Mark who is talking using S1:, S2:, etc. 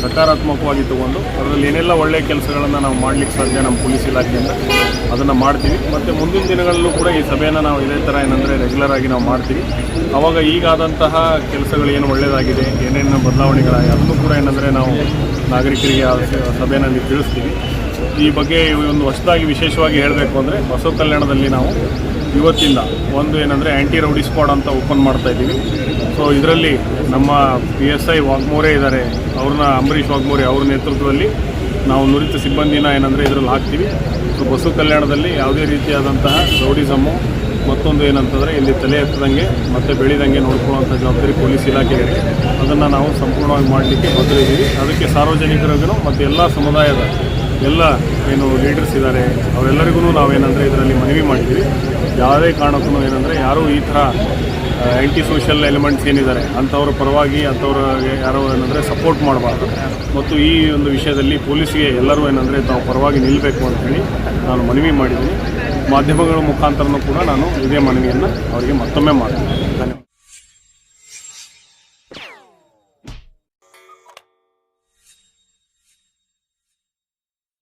S1: ಸಕಾರಾತ್ಮಕವಾಗಿ ತಗೊಂಡು ಅದರಲ್ಲಿ ಏನೆಲ್ಲ ಒಳ್ಳೆಯ ಕೆಲಸಗಳನ್ನು ನಾವು ಮಾಡಲಿಕ್ಕೆ ಸಾಧ್ಯ ನಮ್ಮ ಪೊಲೀಸ್ ಇಲಾಖೆಯಿಂದ ಅದನ್ನು ಮಾಡ್ತೀವಿ. ಮತ್ತು ಮುಂದಿನ ದಿನಗಳಲ್ಲೂ ಕೂಡ ಈ ಸಭೆಯನ್ನು ನಾವು ಇದೇ ಥರ ಏನಂದರೆ ರೆಗ್ಯುಲರ್ ಆಗಿ ನಾವು ಮಾಡ್ತೀವಿ. ಆವಾಗ ಈಗಾದಂತಹ ಕೆಲಸಗಳು ಏನು ಒಳ್ಳೆಯದಾಗಿದೆ, ಏನೇನು ಬದಲಾವಣೆಗಳಾಗಿ ಅದನ್ನು ಕೂಡ ಏನಂದರೆ ನಾವು ನಾಗರಿಕರಿಗೆ ಆ ಸಭೆಯಲ್ಲಿ ತಿಳಿಸ್ತೀವಿ. ಈ ಬಗ್ಗೆ ಒಂದು ಹೊಸದಾಗಿ ವಿಶೇಷವಾಗಿ ಹೇಳಬೇಕು ಅಂದರೆ ಬಸವ ಕಲ್ಯಾಣದಲ್ಲಿ ನಾವು ಇವತ್ತಿಂದ ಒಂದು ಏನಂದರೆ ಆ್ಯಂಟಿ ರೌಡಿ ಸ್ಕ್ವಾಡ್ ಅಂತ ಓಪನ್ ಮಾಡ್ತಾಯಿದ್ದೀವಿ. ಸೊ ಇದರಲ್ಲಿ ನಮ್ಮ PSI ವಾಘ್ಮೋರೆ ಇದ್ದಾರೆ, ಅವ್ರನ್ನ ಅಂಬರೀಷ್ ವಾಘ್ಮೋರೆ ಅವ್ರ ನೇತೃತ್ವದಲ್ಲಿ ನಾವು ನುರಿತ ಸಿಬ್ಬಂದಿನ ಏನಂದರೆ ಇದರಲ್ಲಿ ಹಾಕ್ತೀವಿ. ಸೊ ಬಸವ ಕಲ್ಯಾಣದಲ್ಲಿ ಯಾವುದೇ ರೀತಿಯಾದಂತಹ ರೌಡಿಸಮ್ಮು ಮತ್ತೊಂದು ಏನಂತಂದರೆ ಇಲ್ಲಿ ತಲೆ ಎತ್ತದಂಗೆ ಮತ್ತು ಬೆಳೆದಂಗೆ ನೋಡ್ಕೊಳ್ಳುವಂಥ ಜವಾಬ್ದಾರಿ ಪೊಲೀಸ್ ಇಲಾಖೆಗಳಿಗೆ ಅದನ್ನು ನಾವು ಸಂಪೂರ್ಣವಾಗಿ ಮಾಡಲಿಕ್ಕೆ ಬದ್ಧರಿದ್ದೀವಿ. ಅದಕ್ಕೆ ಸಾರ್ವಜನಿಕರಿಗೂ ಮತ್ತು ಎಲ್ಲ ಸಮುದಾಯದ ಎಲ್ಲ ಏನು ಲೀಡರ್ಸ್ ಇದ್ದಾರೆ ಅವರೆಲ್ಲರಿಗೂ ನಾವೇನಂದರೆ ಇದರಲ್ಲಿ ಮನವಿ ಮಾಡಿದ್ದೀವಿ. ಯಾವುದೇ ಕಾರಣಕ್ಕೂ ಏನಂದರೆ ಯಾರೂ ಈ ಥರ ಆ್ಯಂಟಿ ಸೋಷಿಯಲ್ ಎಲಿಮೆಂಟ್ಸ್ ಏನಿದ್ದಾರೆ ಅಂಥವ್ರ ಪರವಾಗಿ ಅಂಥವ್ರಿಗೆ ಯಾರೋ ಏನಂದರೆ ಸಪೋರ್ಟ್ ಮಾಡಬಾರ್ದು. ಮತ್ತು ಈ ಒಂದು ವಿಷಯದಲ್ಲಿ ಪೊಲೀಸಿಗೆ ಎಲ್ಲರೂ ಏನಂದರೆ ತಾವು ಪರವಾಗಿ ನಿಲ್ಲಬೇಕು ಅಂತೇಳಿ ನಾನು ಮನವಿ ಮಾಡಿದ್ದೀನಿ. ಮಾಧ್ಯಮಗಳ ಮುಖಾಂತರನೂ ಕೂಡ ನಾನು ಇದೇ ಮನವಿಯನ್ನು ಅವರಿಗೆ ಮತ್ತೊಮ್ಮೆ ಮಾಡ್ತೀನಿ.